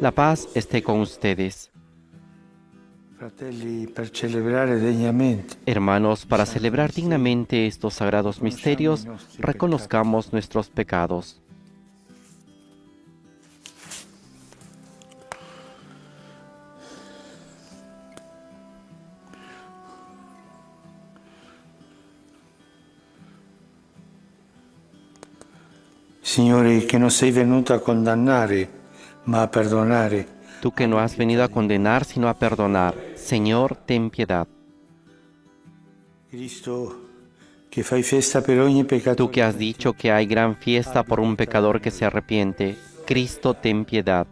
La paz esté con ustedes. Fratelli, per celebrare degnamente Hermanos, para celebrar dignamente estos sagrados misterios, reconozcamos nuestros pecados. Signore, che non sei venuto a condannare, ma a perdonare. Tú que no has venido a condenar, sino a perdonar. Señor, ten piedad. Cristo, che fai festa per ogni peccato. Tú que has dicho que hay gran fiesta por un pecador que se arrepiente. Cristo, ten piedad.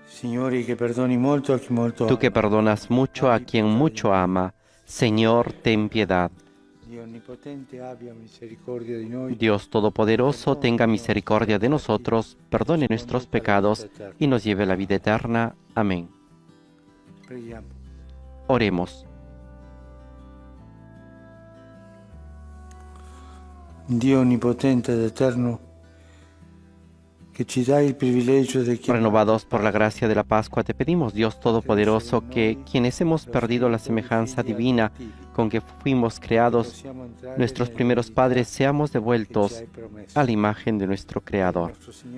Signore, che perdoni molto a chi molto Tú ama. que perdonas mucho a quien mucho ama. Señor, ten piedad. Dio onnipotente abbia misericordia di noi. Dios Todopoderoso, tenga misericordia de nosotros, perdone nuestros pecados y nos lleve a la vida eterna. Amén. Preghiamo. Oremos. Dio onnipotente ed eterno, che ci dai il privilegio di chiamare Renovados por la gracia de la Pascua, te pedimos, Dios Todopoderoso, que quienes hemos perdido la semejanza divina con que fuimos creados, nuestros primeros padres, seamos devueltos a la imagen de nuestro Creador.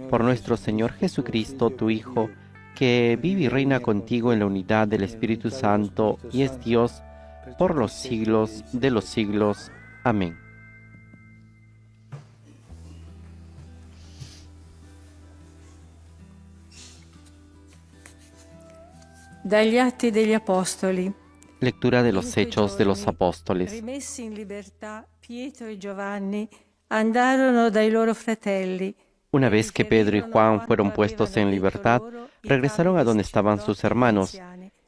Por nuestro Señor Jesucristo, tu Hijo, que vive y reina contigo en la unidad del Espíritu Santo y es Dios por los siglos de los siglos. Amén. Dagli Atti degli Apostoli. Lectura de los Hechos de los Apóstoles. Rimessi in libertà, Pietro e Giovanni andarono dai loro fratelli. Una vez que Pedro y Juan fueron puestos en libertad, regresaron a donde estaban sus hermanos y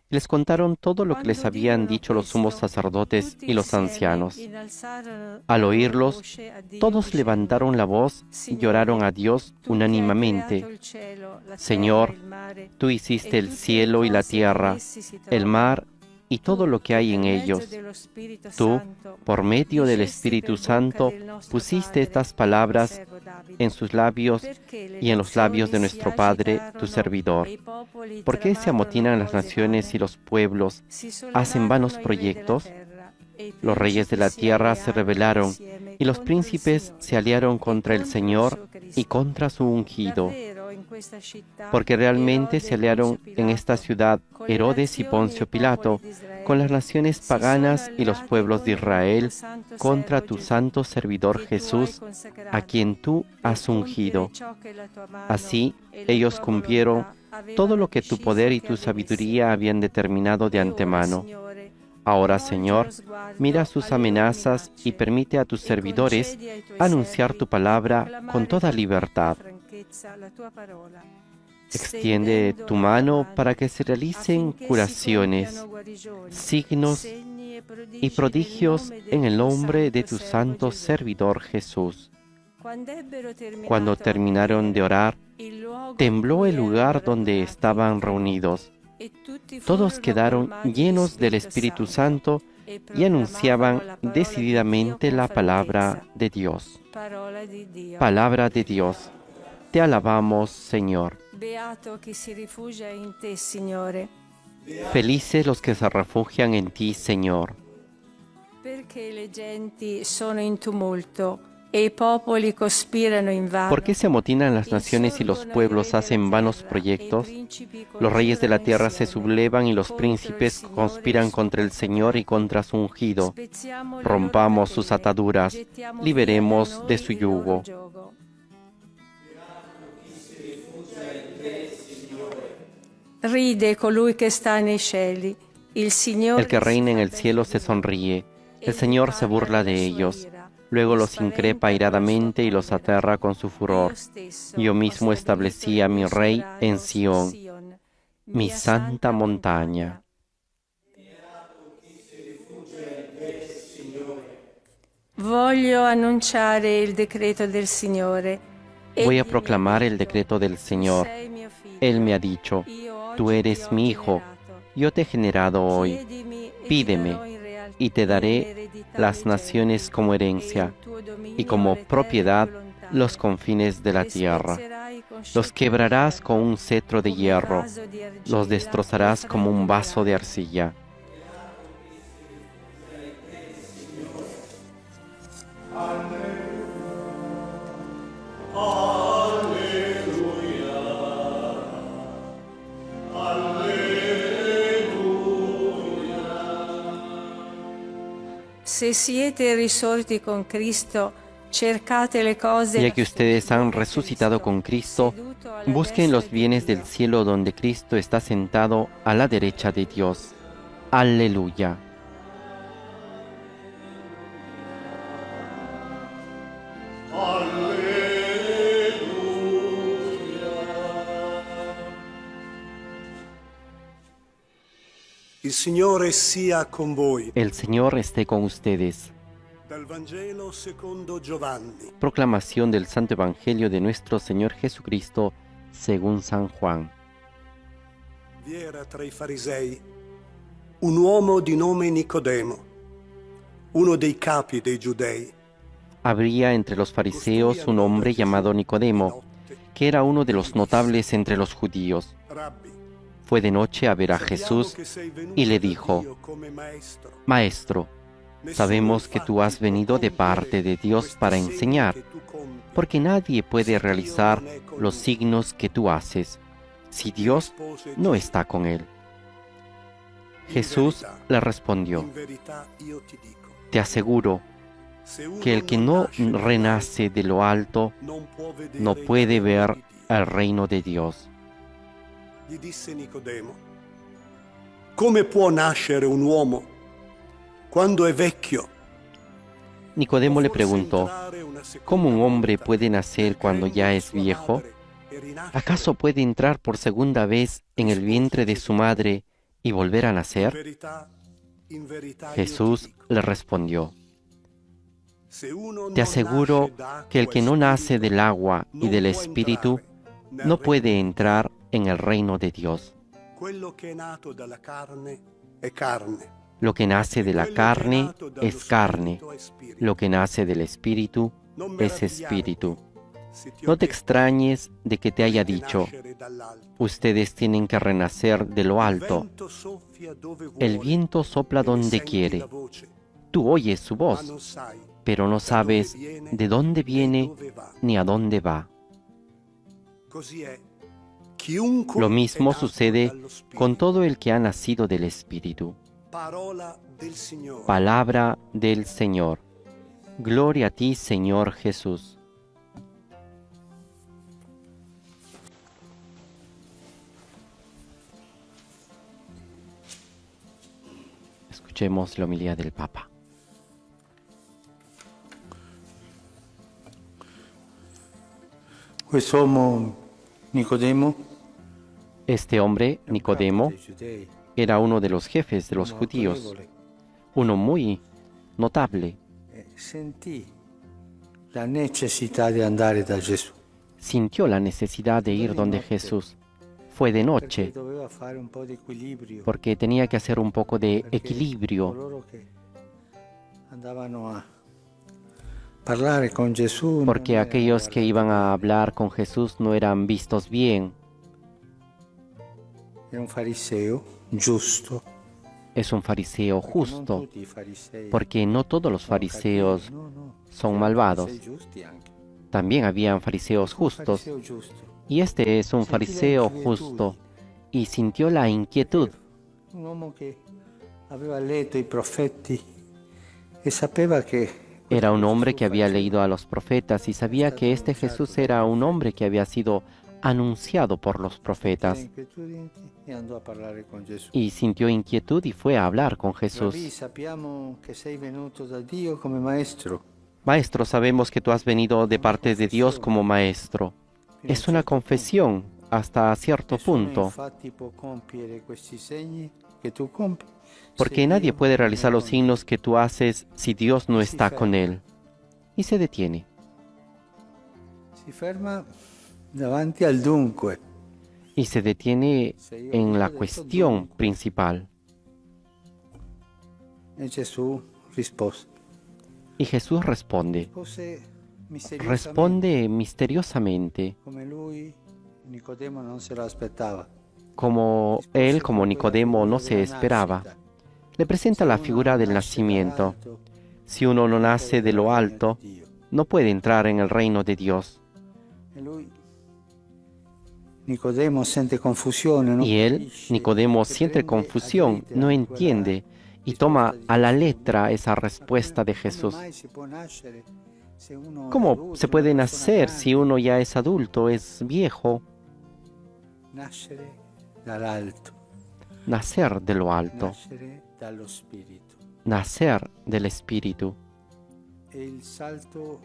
les contaron todo lo que les habían dicho los sumos sacerdotes y los ancianos. Al oírlos, todos levantaron la voz y lloraron a Dios unánimemente. Señor, tú hiciste el cielo y la tierra, el mar y todo lo que hay en ellos. Tú, por medio del Espíritu Santo, pusiste estas palabras en sus labios y en los labios de nuestro Padre, tu servidor. ¿Por qué se amotinan las naciones y los pueblos? ¿Hacen vanos proyectos? Los reyes de la tierra se rebelaron y los príncipes se aliaron contra el Señor y contra su ungido. Porque realmente se aliaron en esta ciudad Herodes y Poncio Pilato con las naciones paganas y los pueblos de Israel contra tu santo servidor Jesús, a quien tú has ungido. Así ellos cumplieron todo lo que tu poder y tu sabiduría habían determinado de antemano. Ahora, Señor, mira sus amenazas y permite a tus servidores anunciar tu palabra con toda libertad. Extiende tu mano para que se realicen curaciones, signos y prodigios en el nombre de tu santo servidor Jesús. Cuando terminaron de orar, tembló el lugar donde estaban reunidos. Todos quedaron llenos del Espíritu Santo y anunciaban decididamente la palabra de Dios. Palabra de Dios. Te alabamos, Señor. Beato chi si rifugia in te, Signore. Felices los que se refugian en ti, Señor. Perché le genti sono in tumulto e i popoli cospirano invano. ¿Por qué se amotinan las naciones y los pueblos hacen vanos proyectos? Los reyes de la tierra se sublevan y los príncipes conspiran contra el Señor y contra su ungido. Rompamos sus ataduras, liberemos de su yugo. Ride colui che sta nei cieli. Il Signore El que reina en el cielo se sonríe. El Señor se burla de ellos. Luego los increpa airadamente y los aterra con su furor. Yo mismo establecí a mi rey en Sión, mi santa montaña. Voglio annunciare il decreto del Signore. Voy a proclamar el decreto del Señor. Él me ha dicho, tú eres mi hijo, yo te he generado hoy. Pídeme y te daré las naciones como herencia y como propiedad los confines de la tierra. Los quebrarás con un cetro de hierro, los destrozarás como un vaso de arcilla. Se siete risorti con Cristo, cercate le cose. Ya que ustedes han resucitado con Cristo, busquen los bienes del cielo donde Cristo está sentado a la derecha de Dios. Aleluya. Il Signore sia con voi. El Señor esté con ustedes. Dal Vangelo secondo Giovanni. Proclamación del Santo Evangelio de nuestro Señor Jesucristo según San Juan. Vi era tra i farisei un uomo di nome Nicodemo, uno dei capi dei giudei. Habría entre los fariseos un hombre llamado Nicodemo, que era uno de los notables entre los judíos. Rabbi, Fue de noche a ver a sappiamo Jesús che sei venuto y le da dijo: Dio come maestro. Maestro, sabemos que tú has venido de parte de Dios para enseñar, porque nadie puede realizar los signos que tú haces si Dios no está con él. Jesús le respondió: In verità io ti dico, Te aseguro se uno que el que non no nasce dall'alto, renace de lo alto non può vedere no il puede regno ver di Dio. el reino de Dios. Gli disse Nicodemo: come può nascere un uomo quando è vecchio? Nicodemo le preguntó: ¿Cómo un hombre puede nacer cuando ya es viejo? ¿Acaso puede entrar por segunda vez en el vientre de su madre y volver a nacer? Jesús le respondió: Te aseguro que el que no nace del agua y del Espíritu no puede entrar en el reino de Dios. Quello che è nato dalla carne è carne. Lo que nace de la carne es carne, lo que nace del Espíritu es Espíritu. No te extrañes de que te haya dicho: ustedes tienen que renacer de lo alto. El viento sopla donde quiere. Tú oyes su voz, pero no sabes de dónde viene ni a dónde va. Lo mismo sucede con todo el que ha nacido del Espíritu. Palabra del Señor. Gloria a ti, Señor Jesús. Escuchemos la homilía del Papa. Quest'uomo Nicodemo Este hombre, Nicodemo, era uno de los jefes de los judíos, uno muy notable. sentì la necessità di andare da Gesù, Sintió la necesidad de ir donde Jesús. Fue de perché noche, doveva fare un po' di equilibrio. porque tenía que hacer un poco de Perché equilibrio, coloro che andavano a parlare con Gesù non porque erano aquellos que iban a hablar con Jesús no eran vistos bien. Era un fariseo giusto, Es un fariseo perché non justo, tutti i farisei porque no todos los sono fariseos cattivi, no, son erano malvados. farisei giusti anche. También habían fariseos Un justos, fariseo giusto, y este es un fariseo justo, y sintió la inquietud, un uomo che aveva letto i profeti e sapeva che Era un hombre que había leído a los profetas y sabía que este Jesús era un hombre que había sido anunciado por los profetas, e andò a parlare con Gesù. y sintió inquietud y fue a hablar con Rabbi, Jesús. sappiamo che sei venuto da Dio come maestro. Maestro, sabemos que tú has venido de parte de Dios como maestro. Es una confesión hasta cierto Nessuno punto, infatti può compiere questi segni che tu compi, porque se nadie Dio puede non è realizar los con signos que tú haces si Dios no Si está con ferma. él. Y se detiene. lui. Si ferma davanti al dunque. Y se detiene Se io en dico la del cuestión dunque, principal. E Gesù rispose. Y Jesús responde. Rispose misteriosamente, Responde misteriosamente, come lui Nicodemo non se lo aspettava. Como él, como Nicodemo, no se esperaba. Le presenta la figura del nacimiento. Si uno no nace de lo alto, no puede entrar en el reino de Dios. Nicodemo siente confusión, ¿no? Y él, Nicodemo, siente confusión, no entiende y toma a la letra esa respuesta de Jesús. ¿Cómo se puede nacer si uno ya es adulto, es viejo? Nacer de lo alto, nacer del Espíritu. El salto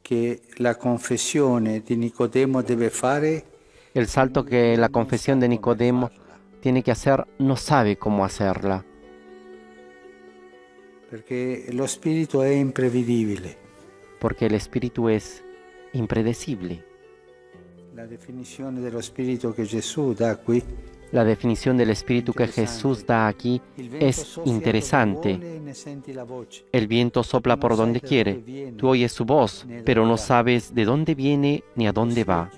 que la confesione di Nicodemo debe fare, El salto que la confesión de Nicodemo tiene que hacer, no sabe cómo hacerla, perché lo spirito è imprevedibile. porque el Espíritu es impredecible. La definizione dello spirito che Gesù dà qui La definición del Espíritu que Jesús da aquí es interesante. El viento sopla por donde quiere. Tú oyes su voz, pero no sabes de dónde viene ni a dónde va.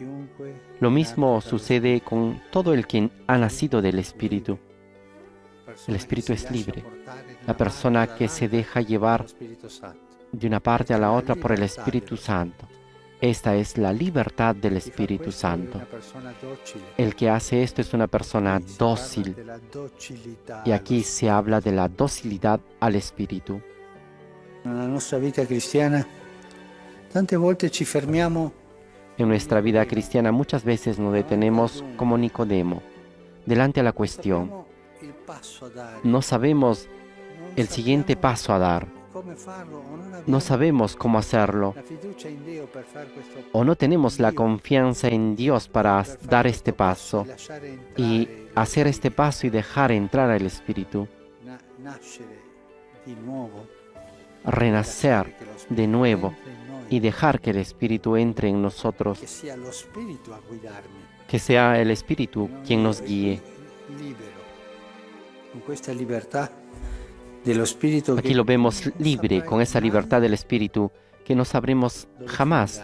Lo mismo sucede con todo el que ha nacido del Espíritu. El Espíritu es libre. La persona que se deja llevar de una parte a la otra por el Espíritu Santo. Esta es la libertad del Espíritu Santo. El que hace esto es una persona dócil. Y aquí se habla de la docilidad al Espíritu. Nella nostra vita cristiana tante volte ci fermiamo En nuestra vida cristiana muchas veces nos detenemos como Nicodemo, delante a la cuestión. No sabemos el siguiente paso a dar. No sabemos cómo hacerlo. O no tenemos la confianza en Dios para dar este paso y hacer este paso y dejar entrar al Espíritu. Renacer de nuevo y dejar que el Espíritu entre en nosotros. Que sea el Espíritu quien nos guíe. Aquí lo vemos libre, con esa libertad del Espíritu, que no sabremos jamás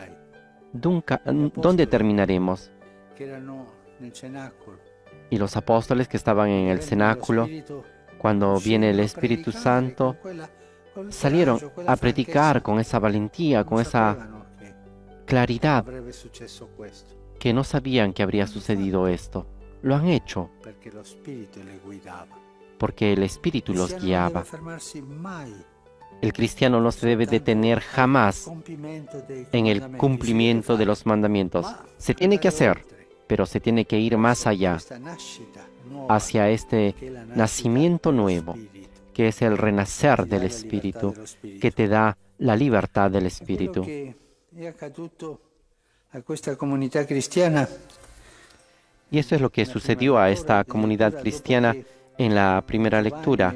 nunca dónde terminaremos. Y los apóstoles que estaban en el cenáculo, cuando viene el Espíritu Santo, salieron a predicar con esa valentía, con esa claridad, que no sabían que habría sucedido esto. Lo han hecho porque el Espíritu los guiaba. El cristiano no se debe detener jamás en el cumplimiento de los mandamientos. Se tiene que hacer, pero se tiene que ir más allá, hacia este nacimiento nuevo, que es el renacer del Espíritu, que te da la libertad del Espíritu. Y eso es lo que sucedió a esta comunidad cristiana en la primera lectura,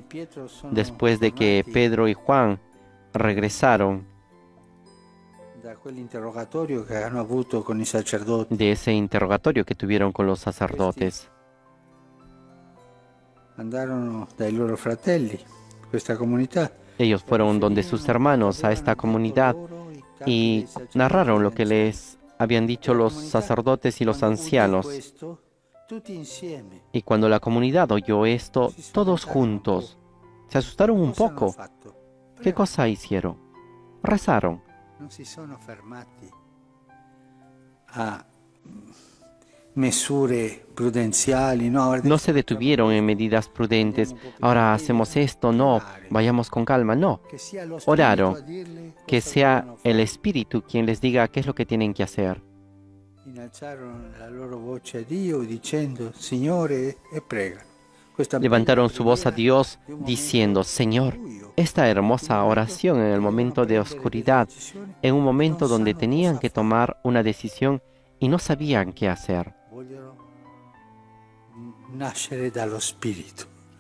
después de que Pedro y Juan regresaron de ese interrogatorio que tuvieron con los sacerdotes. Ellos fueron donde sus hermanos, a esta comunidad, y narraron lo que les habían dicho los sacerdotes y los ancianos. Y cuando la comunidad oyó esto, todos juntos se asustaron un poco. ¿Qué cosa hicieron? Rezaron. No se detuvieron en medidas prudentes. Ahora hacemos esto, no, vayamos con calma, no. Oraron. Que sea el Espíritu quien les diga qué es lo que tienen que hacer. Levantaron su voz a Dios diciendo: Señor, esta hermosa oración en el momento de oscuridad, en un momento donde tenían que tomar una decisión y no sabían qué hacer.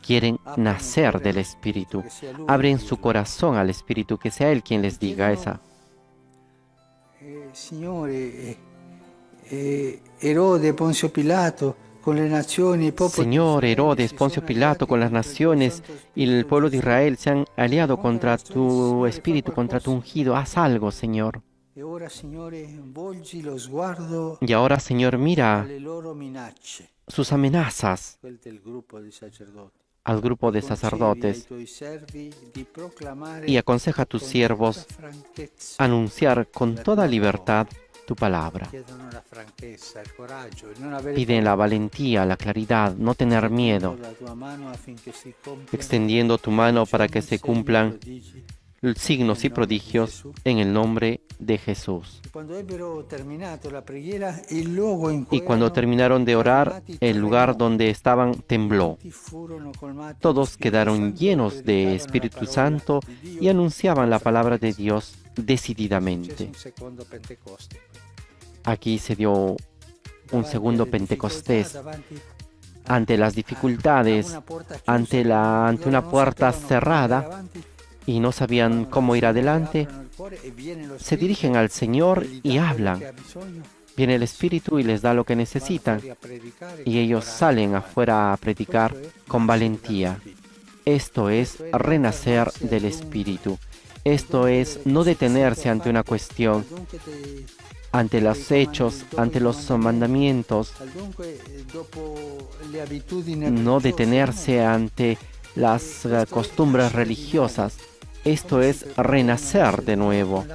Quieren nacer del Espíritu. Abren su corazón al Espíritu, que sea Él quien les diga esa. Herodes, Poncio Pilato, con las naciones, Señor Herodes, Poncio Pilato, con las naciones y el pueblo de Israel se han aliado contra tu Espíritu, contra tu ungido. Haz algo, Señor. Y ahora, Señor, mira sus amenazas al grupo de sacerdotes y aconseja a tus siervos anunciar con toda libertad tu palabra. Piden la valentía, la claridad, no tener miedo, extendiendo tu mano para que se cumplan signos y prodigios en el nombre de Jesús. Y cuando terminaron de orar, el lugar donde estaban tembló. Todos quedaron llenos de Espíritu Santo y anunciaban la palabra de Dios decididamente. Aquí se dio un segundo Pentecostés. Ante las dificultades, ante una puerta cerrada, y no sabían cómo ir adelante, se dirigen al Señor y hablan. Viene el Espíritu y les da lo que necesitan, y ellos salen afuera a predicar con valentía. Esto es renacer del Espíritu. Esto es no detenerse ante una cuestión, ante los hechos, ante los mandamientos, no detenerse ante las costumbres religiosas. Esto es renacer de nuevo.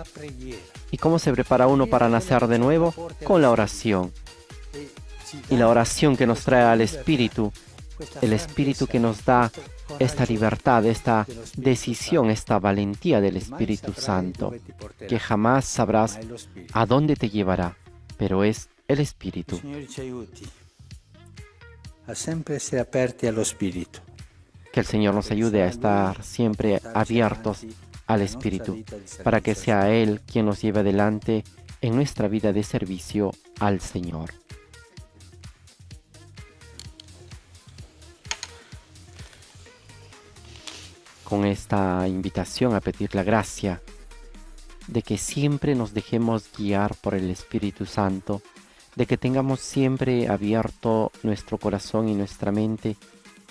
¿Y cómo se prepara uno para nacer de nuevo? Con la oración. Y la oración que nos trae al Espíritu, el Espíritu que nos da esta libertad, esta decisión, esta valentía del Espíritu Santo, que jamás sabrás a dónde te llevará, pero es el Espíritu. A siempre ser aperti allo Spirito. Que el Señor nos ayude a estar siempre abiertos al Espíritu, para que sea Él quien nos lleve adelante en nuestra vida de servicio al Señor. Con esta invitación a pedir la gracia de que siempre nos dejemos guiar por el Espíritu Santo, de que tengamos siempre abierto nuestro corazón y nuestra mente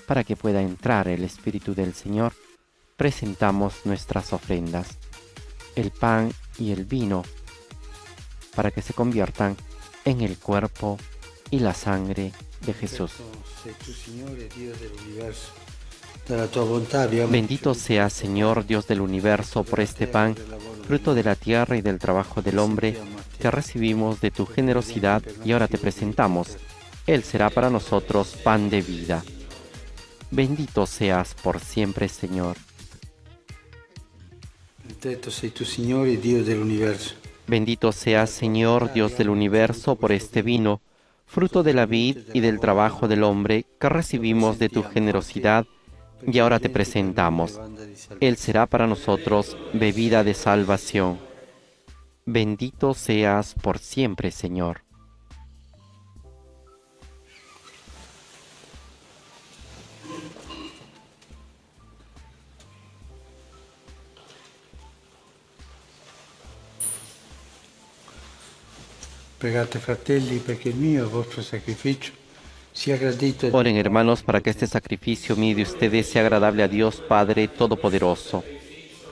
para que pueda entrar el Espíritu del Señor, presentamos nuestras ofrendas, el pan y el vino, para que se conviertan en el cuerpo y la sangre de Jesús. Bendito sea, Señor Dios del universo, por este pan, fruto de la tierra y del trabajo del hombre, que recibimos de tu generosidad y ahora te presentamos. Él será para nosotros pan de vida. Bendito seas por siempre, Señor. Benedetto sei tu, Signore, Dio dell'universo. Bendito seas, Señor, Dios del universo, por este vino, fruto de la vid y del trabajo del hombre, que recibimos de tu generosidad y ahora te presentamos. Él será para nosotros bebida de salvación. Bendito seas por siempre, Señor. Pregate, fratelli, perché il mio e il vostro sacrificio sia gradito a Dio. Oren, hermanos, para que este sacrificio mío de ustedes sea agradable a Dios Padre Todopoderoso.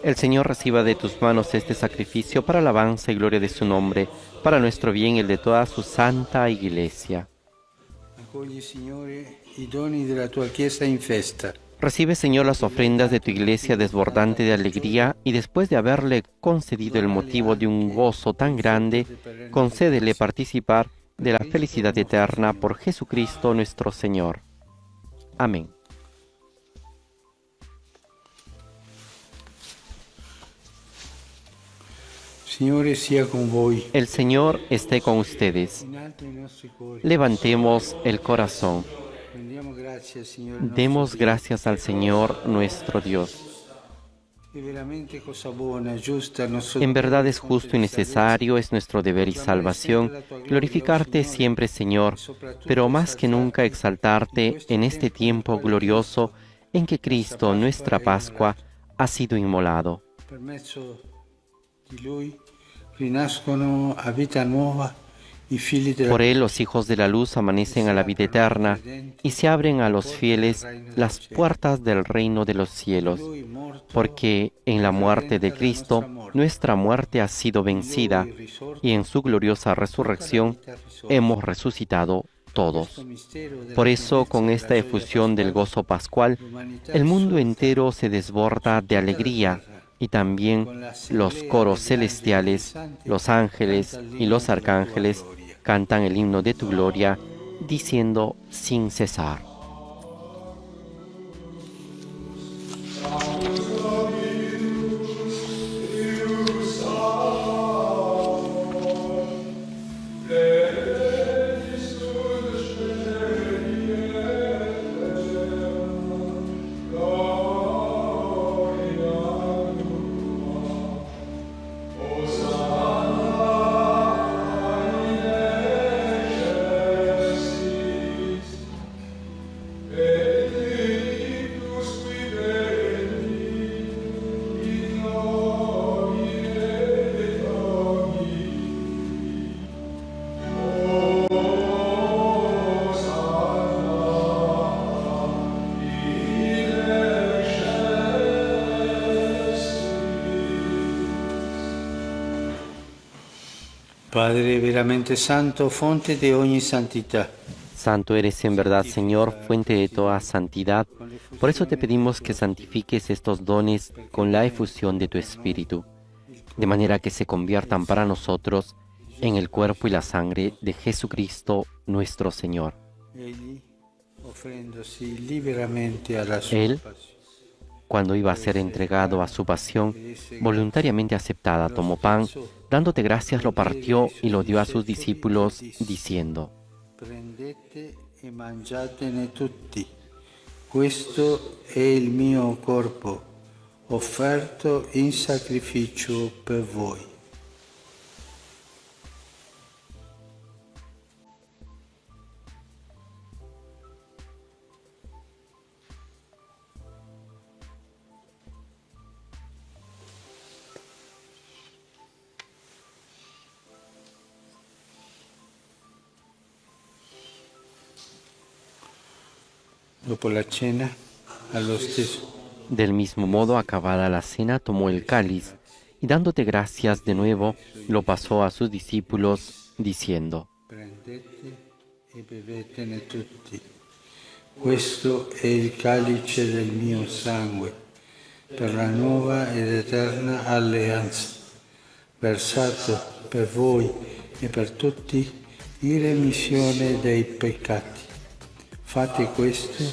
El Señor reciba de tus manos este sacrificio para alabanza y gloria de su nombre, para nuestro bien y el de toda su santa Iglesia. Accogli, Signore, i doni della tua Chiesa in festa. Recibe, Señor, las ofrendas de tu Iglesia desbordante de alegría, y después de haberle concedido el motivo de un gozo tan grande, concédele participar de la felicidad eterna por Jesucristo nuestro Señor. Amén. Signore sia con voi. El Señor esté con ustedes. In alto i nostri cuori. Levantemos el corazón. Rendiamo grazie, Signore, Demos gracias al Señor nuestro Dios. È veramente cosa buona, giusta, nostro En verdad es justo y necesario, es nuestro deber y salvación, glorificarte siempre, Señor, pero más que nunca exaltarte en este tiempo glorioso en que Cristo, nuestra Pascua, ha sido inmolado. Per mezzo di Lui rinascono a vita nuova Por él los hijos de la luz amanecen a la vida eterna y se abren a los fieles las puertas del reino de los cielos, porque en la muerte de Cristo nuestra muerte ha sido vencida y en su gloriosa resurrección hemos resucitado todos. Por eso, con esta efusión del gozo pascual, el mundo entero se desborda de alegría y también los coros celestiales, los ángeles y los arcángeles cantan el himno de tu gloria, diciendo sin cesar. Padre veramente santo, fonte de ogni santidad. Santo eres en verdad, Señor, fuente de toda santidad. Por eso te pedimos que santifiques estos dones con la efusión de tu Espíritu, de manera que se conviertan para nosotros en el cuerpo y la sangre de Jesucristo nuestro Señor. Él, cuando iba a ser entregado a su pasión, voluntariamente aceptada, tomó pan, dándote gracias, lo partió y lo dio a sus discípulos, diciendo: Prendete e mangiatene tutti. Questo è il mio corpo, offerto in sacrificio per voi. Dopo la cena, allo stesso. Del mismo modo, acabada la cena, tomó el cáliz y dándote gracias de nuevo, lo pasó a sus discípulos, diciendo: Prendete e bevetene tutti. Questo è il calice del mio sangue, per la nuova ed eterna alleanza, versato per voi e per tutti in remissione dei peccati. Fate questo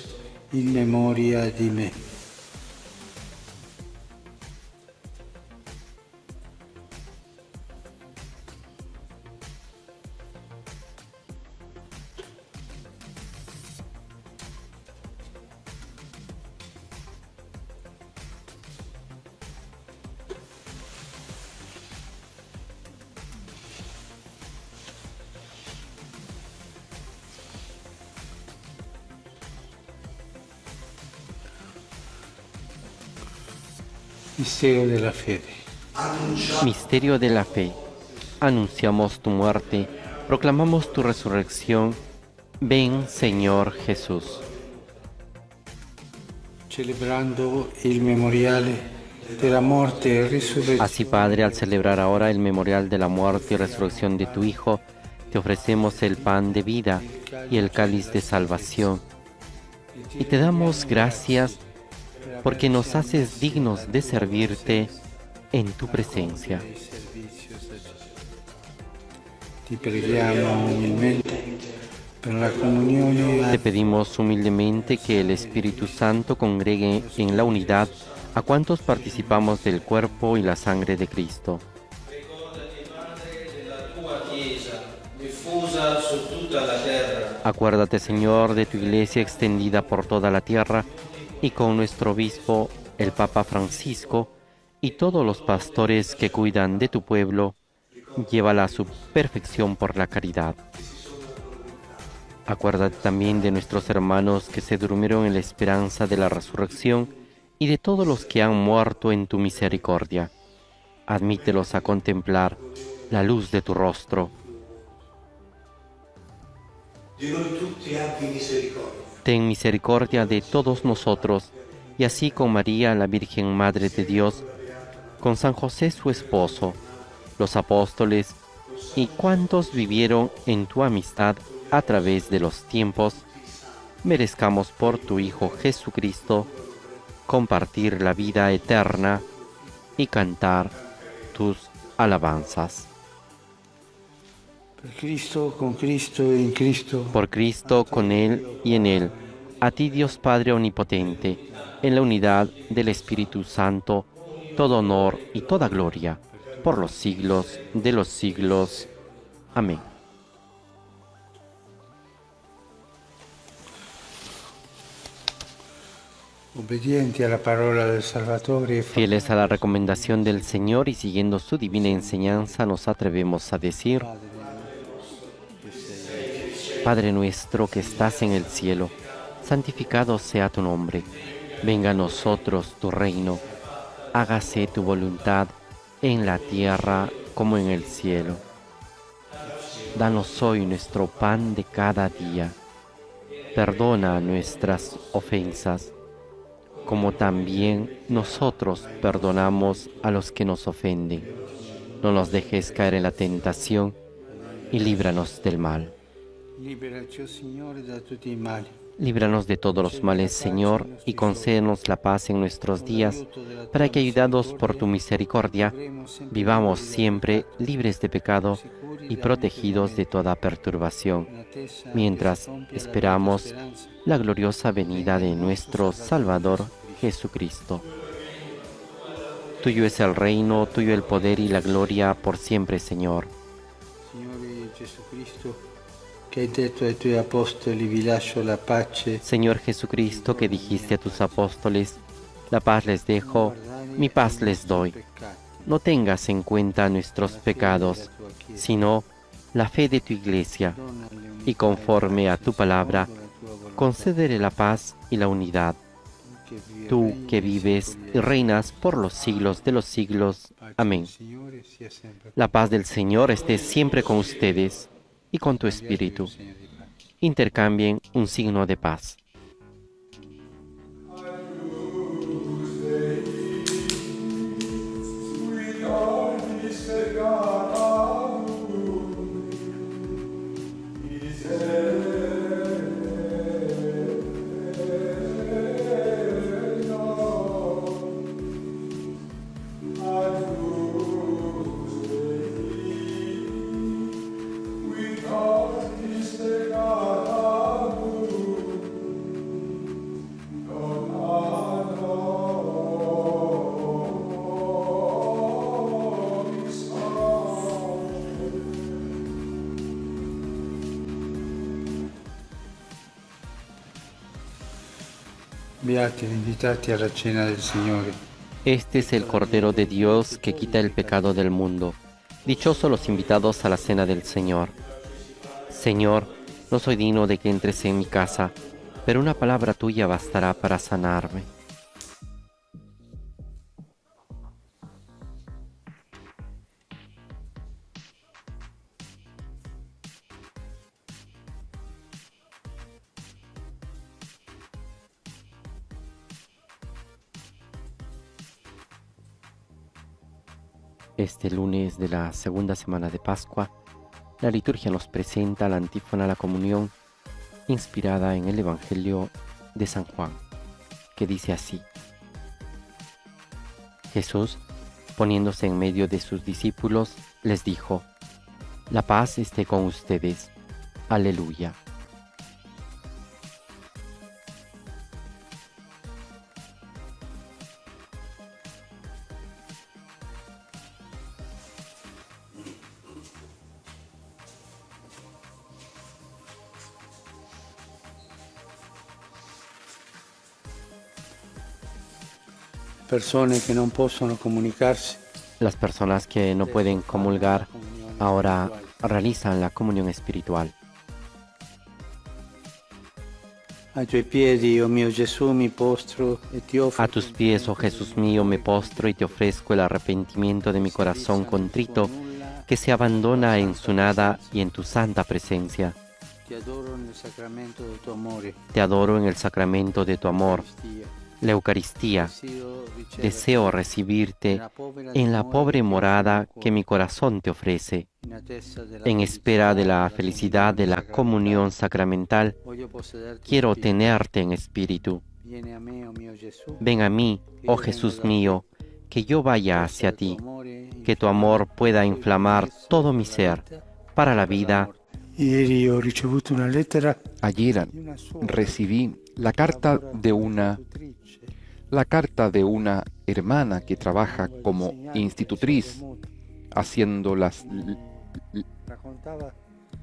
in memoria di me. Misterio de la fede. Misterio de la fe. Anunciamos tu muerte, proclamamos tu resurrección. Ven, Señor Jesús. Celebrando il memoriale della morte e risurrezione. Así, Padre, al celebrar ahora el memorial de la muerte y resurrección de tu Hijo, te ofrecemos el pan de vida y el cáliz de salvación. Y te damos gracias porque nos haces dignos de servirte en tu presencia. Ti preghiamo umilmente per la comunione. Te pedimos humildemente que el Espíritu Santo congregue en la unidad a cuantos participamos del cuerpo y la sangre de Cristo. Acuérdate, Señor, de tu Iglesia extendida por toda la tierra, y con nuestro obispo, el Papa Francisco, y todos los pastores que cuidan de tu pueblo, llévala a su perfección por la caridad. Acuérdate también de nuestros hermanos que se durmieron en la esperanza de la resurrección y de todos los que han muerto en tu misericordia. Admítelos a contemplar la luz de tu rostro. di noi tutti abbi misericordia. Ten misericordia de todos nosotros, y así con María, la Virgen Madre de Dios, con San José su esposo, los apóstoles y cuantos vivieron en tu amistad a través de los tiempos, merezcamos por tu Hijo Jesucristo compartir la vida eterna y cantar tus alabanzas. Per Cristo, con Cristo e in Cristo. Por Cristo, con Él y en Él, a ti Dios Padre Omnipotente, en la unidad del Espíritu Santo, todo honor y toda gloria, por los siglos de los siglos. Amén. Obbedienti alla parola del Salvatore. Fieles a la recomendación del Señor y siguiendo su divina enseñanza, nos atrevemos a decir: Padre nuestro que estás en el cielo, santificado sea tu nombre. Venga a nosotros tu reino. Hágase tu voluntad en la tierra como en el cielo. Danos hoy nuestro pan de cada día. Perdona nuestras ofensas, como también nosotros perdonamos a los que nos ofenden. No nos dejes caer en la tentación y líbranos del mal. Liberaci, Signore, da tutti i mali. Líbranos de todos los males, Señor, y concédenos la paz en nuestros días, para que, ayudados por tu misericordia, vivamos siempre libres de pecado y protegidos de toda perturbación, mientras esperamos la gloriosa venida de nuestro Salvador Jesucristo. Tuyo es el reino, tuyo el poder y la gloria por siempre, Señor. Signore Jesucristo, che hai detto ai tuoi apostoli, vi lascio la pace. Señor Jesucristo, que dijiste a tus apóstoles, la paz les dejo, mi paz les doy. No tengas en cuenta nuestros pecados, sino la fe de tu Iglesia, y conforme a tu palabra, concédele la paz y la unidad. Tú que vives y reinas por los siglos de los siglos. Amén. La paz del Señor esté siempre con ustedes y con tu espíritu. Intercambien un signo de paz. Beati gli invitati alla cena del Signore. Este es el Cordero de Dios que quita el pecado del mundo. Dichosos los invitados a la cena del Señor. Señor, no soy digno de que entres en mi casa, pero una palabra tuya bastará para sanarme. Este lunes de la segunda semana de Pascua, la liturgia nos presenta la antífona a la comunión inspirada en el Evangelio de San Juan, que dice así: Jesús, poniéndose en medio de sus discípulos, les dijo: La paz esté con ustedes. Aleluya. Persone che non possono comunicarsi. Las personas que no pueden comulgar ahora realizan la comunión espiritual. Ai tuoi piedi, oh mio Gesù, mi postro e ti offro. A tus pies, oh Jesús mío, me postro y te ofrezco el arrepentimiento de mi corazón contrito, que se abandona en su nada y en tu santa presencia. Ti adoro nel sacramento del tuo amore. Te adoro en el sacramento de tu amor, la Eucaristía. Deseo recibirte en la pobre morada que mi corazón te ofrece. En espera de la felicidad de la comunión sacramental, quiero tenerte en espíritu. Ven a mí, oh Jesús mío, que yo vaya hacia ti, que tu amor pueda inflamar todo mi ser para la vida. Ayer recibí la carta de una hermana que trabaja como institutriz, haciendo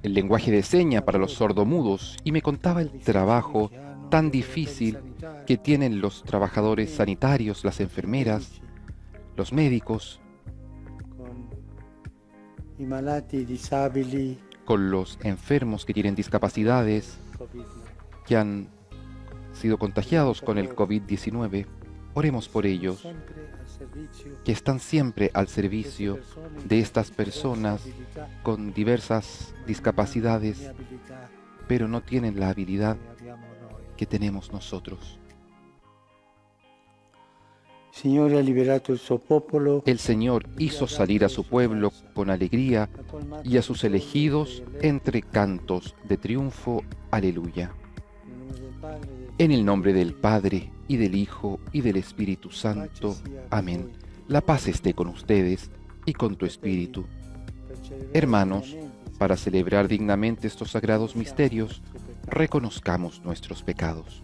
el lenguaje de señas para los sordomudos, y me contaba el trabajo tan difícil que tienen los trabajadores sanitarios, las enfermeras, los médicos, con los enfermos que tienen discapacidades, que han sido contagiados con el COVID-19. Oremos por ellos, que están siempre al servicio de estas personas con diversas discapacidades, pero no tienen la habilidad que tenemos nosotros. El Señor hizo salir a su pueblo con alegría y a sus elegidos entre cantos de triunfo. Aleluya. En el nombre del Padre, y del Hijo, y del Espíritu Santo. Amén. La paz esté con ustedes y con tu espíritu. Hermanos, para celebrar dignamente estos sagrados misterios, reconozcamos nuestros pecados.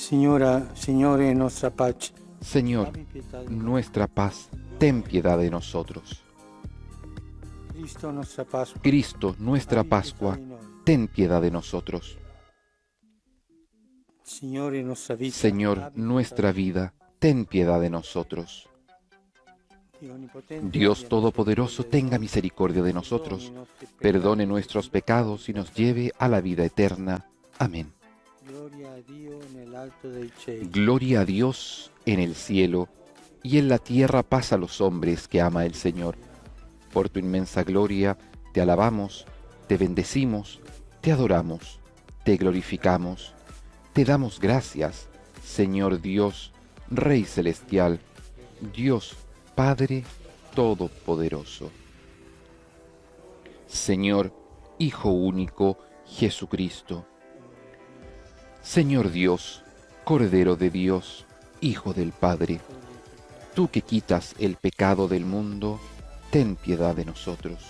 Signore, nuestra paz. Señor, nuestra paz, ten piedad de nosotros. Cristo, nuestra Pascua, ten piedad de nosotros. Señor, nuestra vida, ten piedad de nosotros. Dios Todopoderoso, tenga misericordia de nosotros, perdone nuestros pecados y nos lleve a la vida eterna. Amén. Gloria a Dios en el cielo, y en la tierra paz a los hombres que ama el Señor. Por tu inmensa gloria te alabamos, te bendecimos, te adoramos, te glorificamos, te damos gracias, Señor Dios, Rey celestial, Dios Padre Todopoderoso. Señor, Hijo único, Jesucristo. Señor Dios, Cordero de Dios, Hijo del Padre, tú que quitas el pecado del mundo, ten piedad de nosotros.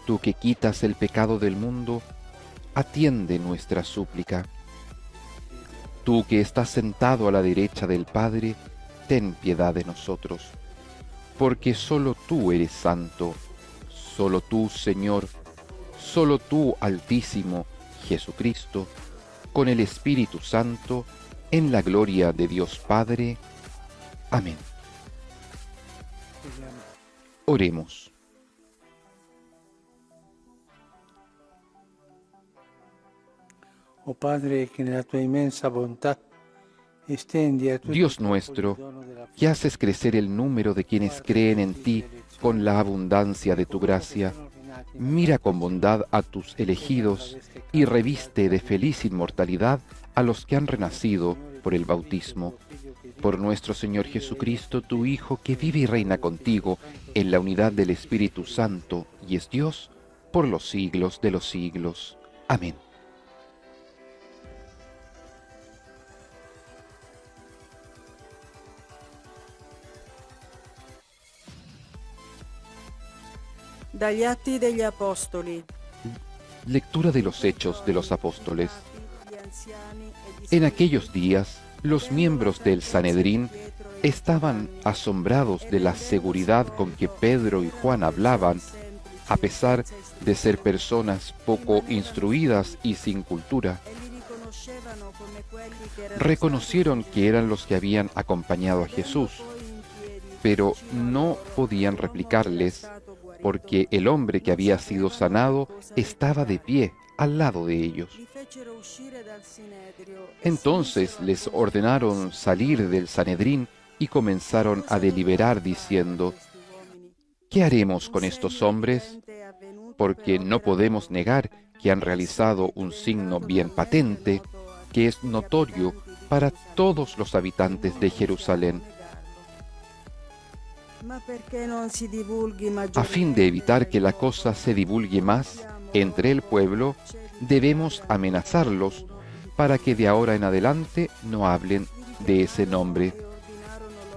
Tú que quitas el pecado del mundo, atiende nuestra súplica. Tú que estás sentado a la derecha del Padre, ten piedad de nosotros. Porque solo tú eres santo, solo tú, Señor, solo tú, Altísimo, Jesucristo, con el Espíritu Santo, en la gloria de Dios Padre. Amén. Oremos. Oh Padre, que nella tua inmensa bontà Dios nuestro, que haces crecer el número de quienes creen en ti con la abundancia de tu gracia, mira con bondad a tus elegidos y reviste de feliz inmortalidad a los que han renacido por el bautismo. Por nuestro Señor Jesucristo, tu Hijo, que vive y reina contigo en la unidad del Espíritu Santo y es Dios por los siglos de los siglos. Amén. Dagli Atti degli Apostoli. Lectura de los Hechos de los Apóstoles. En aquellos días, los miembros del Sanedrín estaban asombrados de la seguridad con que Pedro y Juan hablaban, a pesar de ser personas poco instruidas y sin cultura. Reconocieron que eran los que habían acompañado a Jesús, pero no podían replicarles, porque el hombre que había sido sanado estaba de pie al lado de ellos. Entonces les ordenaron salir del Sanedrín y comenzaron a deliberar diciendo: ¿qué haremos con estos hombres? Porque no podemos negar que han realizado un signo bien patente, que es notorio para todos los habitantes de Jerusalén. A fin de evitar que la cosa se divulgue más entre el pueblo, debemos amenazarlos para que de ahora en adelante no hablen de ese nombre.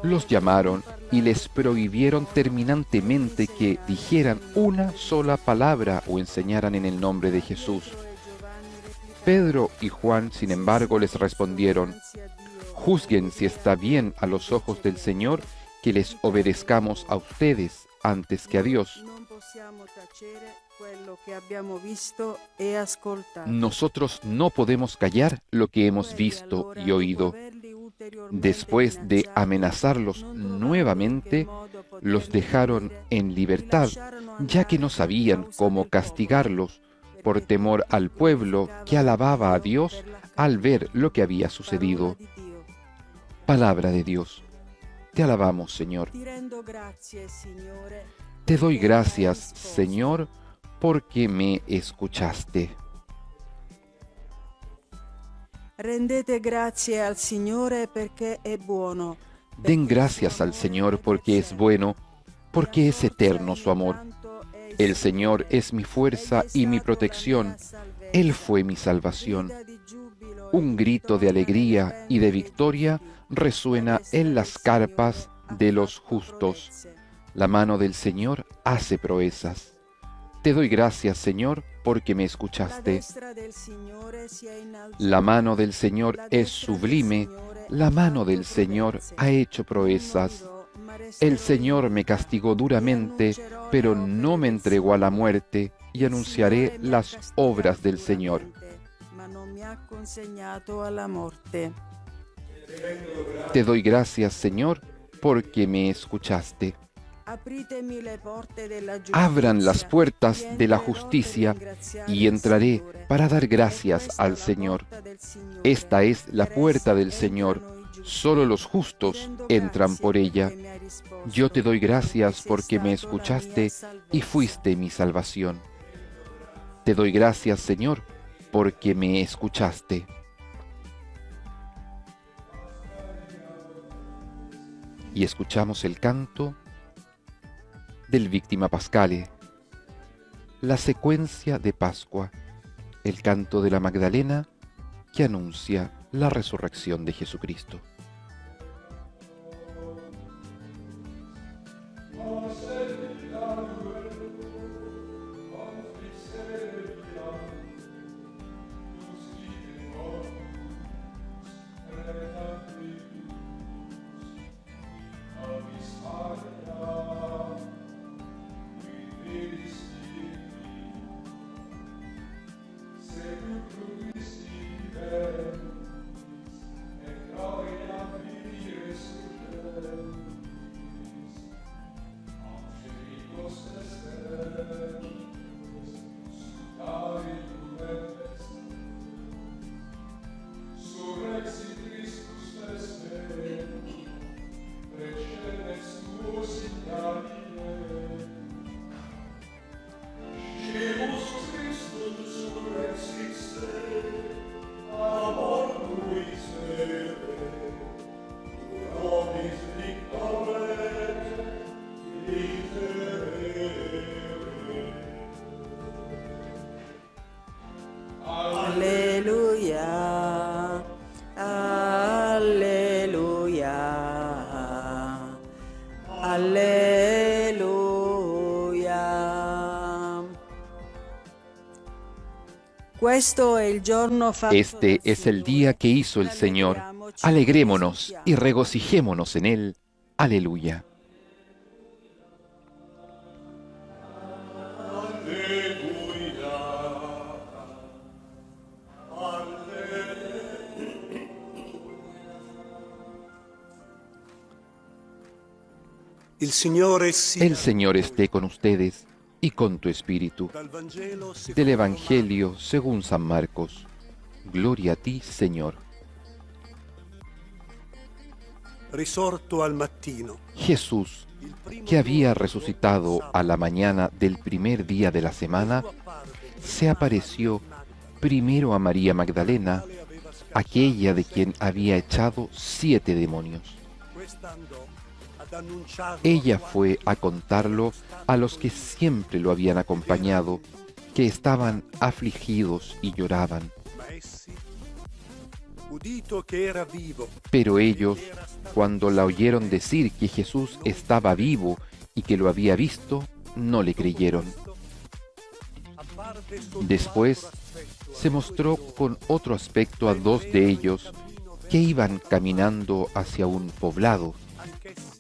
Los llamaron y les prohibieron terminantemente que dijeran una sola palabra o enseñaran en el nombre de Jesús. Pedro y Juan, sin embargo, les respondieron: juzguen si está bien a los ojos del Señor que les obedezcamos a ustedes antes que a Dios. Nosotros no podemos callar lo que hemos visto y oído. Después de amenazarlos nuevamente, los dejaron en libertad, ya que no sabían cómo castigarlos, por temor al pueblo que alababa a Dios al ver lo que había sucedido. Palabra de Dios. Te alabamos, Señor. Te doy gracias, Señor, porque me escuchaste. Rendete grazie al Signore perché è buono. Den gracias al Señor porque es bueno, porque es eterno su amor. El Señor es mi fuerza y mi protección. Él fue mi salvación. Un grito de alegría y de victoria resuena en las carpas de los justos. La mano del Señor hace proezas. Te doy gracias, Señor, porque me escuchaste. La mano del Señor es sublime. La mano del Señor ha hecho proezas. El Señor me castigó duramente, pero no me entregó a la muerte, y anunciaré las obras del Señor. Te doy gracias, Señor, porque me escuchaste. Abran las puertas de la justicia y entraré para dar gracias al Señor. Esta es la puerta del Señor. Solo los justos entran por ella. Yo te doy gracias porque me escuchaste y fuiste mi salvación. Te doy gracias, Señor, porque me escuchaste. Y escuchamos el canto del Victima Pascale, la secuencia de Pascua, el canto de la Magdalena que anuncia la resurrección de Jesucristo. Este es el día que hizo el Señor. Alegrémonos y regocijémonos en él. Aleluya. El Señor esté con ustedes y con tu espíritu. Dal Vangelo Del secondo Evangelio según San Marcos. Gloria a ti, Señor. Risorto al mattino, Jesús, il primo que había giorno resucitado dopo il a la mañana del primer día de la semana, sabato, apparve se apareció primero a María Magdalena, quale aveva scacciato aquella de quien había echado 7 demonios. questa andò ad annunciarlo Ella a quanti fue a contarlo a los que siempre lo habían acompañado, que estaban afligidos y lloraban. ma essi, udito che era vivo, Pero ellos, cuando la oyeron decir que Jesús estaba vivo y que lo había visto, no le creyeron. apparve sotto Después altro aspetto se mostró con otro aspecto a 2 de ellos que iban caminando hacia un poblado, anch'essi,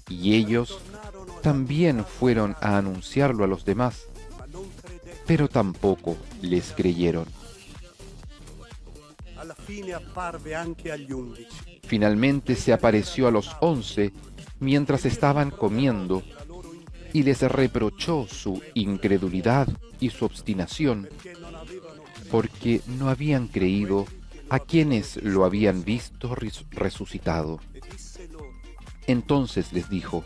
y ellos tornarono ad también fueron a anunciarlo a los demás, ma non credette. pero tampoco les creyeron. Alla fine apparve anche agli 11. Finalmente se apareció a los 11 mientras estaban comiendo La loro incredulità y les reprochó su incredulidad y su obstinación, che non avevano creduto. porque no habían creído a quienes lo habían visto resucitado. E disse loro, Entonces les dijo: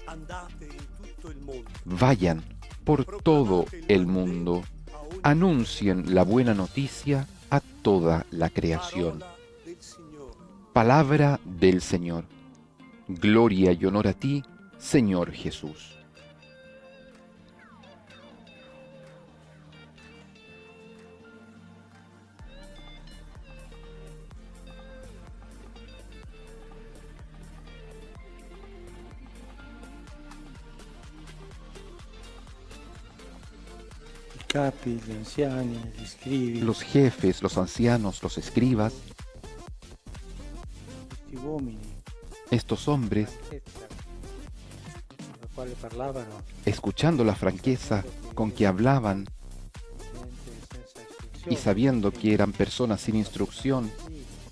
andate in tutto il mondo, vayan por todo el mundo, a ogni anuncien la buena noticia a toda la creación. parola del Signore. Palabra del Señor. Gloria y honor a ti, Señor Jesús. I capi, gli anziani, gli scrivi, Los jefes, los ancianos, los escribas, questi uomini, estos hombres, franchezza con la quale parlavano, escuchando la franqueza con que hablaban gente senza y istruzione, sabiendo que eran personas sin instrucción